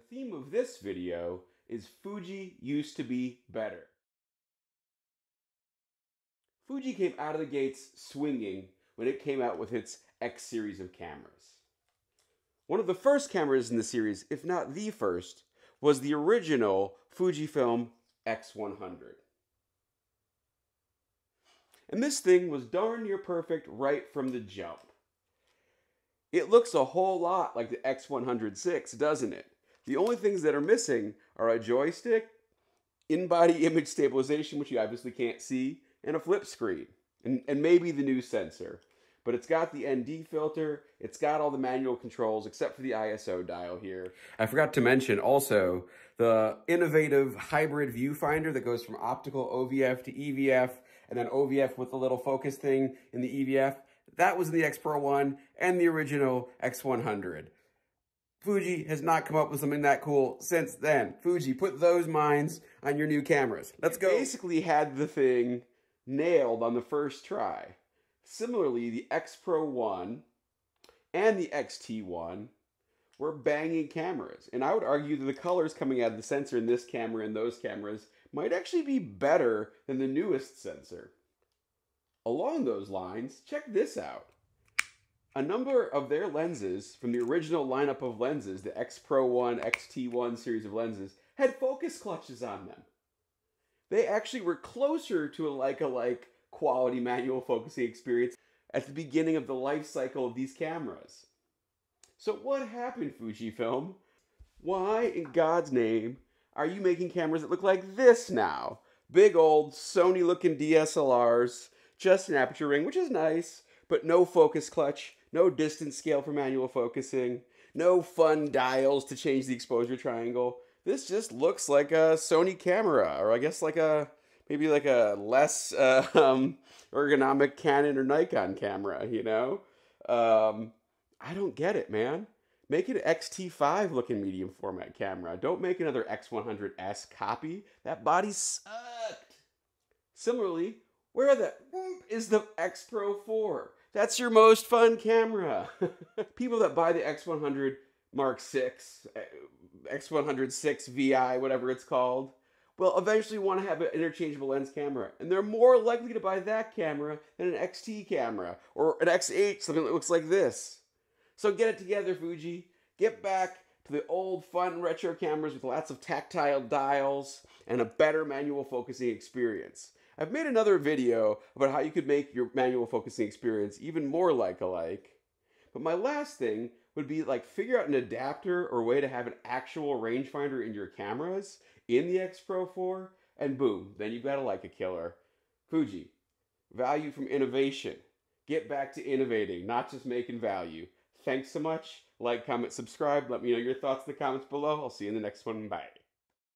The theme of this video is Fuji used to be better. Fuji came out of the gates swinging when it came out with its X series of cameras. One of the first cameras in the series, if not the first, was the original Fujifilm X100. And this thing was darn near perfect right from the jump. It looks a whole lot like the X100 doesn't it? The only things that are missing are a joystick, in-body image stabilization, which you obviously can't see, and a flip screen, and maybe the new sensor. But it's got the ND filter, it's got all the manual controls except for the ISO dial here. I forgot to mention also the innovative hybrid viewfinder that goes from optical OVF to EVF, and then OVF with the little focus thing in the EVF. That was in the X Pro 1 and the original X100. Fuji has not come up with something that cool since then. Fuji, put those minds on your new cameras. Let's go. Basically had the thing nailed on the first try. Similarly, the X Pro 1 and the XT1 were banging cameras. And I would argue that the colors coming out of the sensor in this camera and those cameras might actually be better than the newest sensor. Along those lines, check this out. A number of their lenses from the original lineup of lenses, the X Pro 1, XT1 series of lenses, had focus clutches on them. They actually were closer to a like quality manual focusing experience at the beginning of the life cycle of these cameras. So what happened, Fujifilm? Why in God's name are you making cameras that look like this now? Big old Sony looking DSLRs, just an aperture ring, which is nice, but no focus clutch, no distance scale for manual focusing, no fun dials to change the exposure triangle. This just looks like a Sony camera, or I guess maybe like a less ergonomic Canon or Nikon camera, you know? I don't get it, man. Make it an XT5 looking medium format camera. Don't make another X100S copy. That body sucked. Similarly, where the is the X Pro 4? That's your most fun camera. People that buy the X100 Mark VI, X106 VI, whatever it's called, will eventually want to have an interchangeable lens camera. And they're more likely to buy that camera than an XT camera or an X8, something that looks like this. So get it together, Fuji. Get back to the old fun retro cameras with lots of tactile dials and a better manual focusing experience. I've made another video about how you could make your manual focusing experience even more like-alike. But my last thing would be figure out an adapter or way to have an actual rangefinder in your cameras in the X Pro 4, and boom, then you've got a Leica killer. Fuji, value from innovation. Get back to innovating, not just making value. Thanks so much. Like, comment, subscribe. Let me know your thoughts in the comments below. I'll see you in the next one. Bye.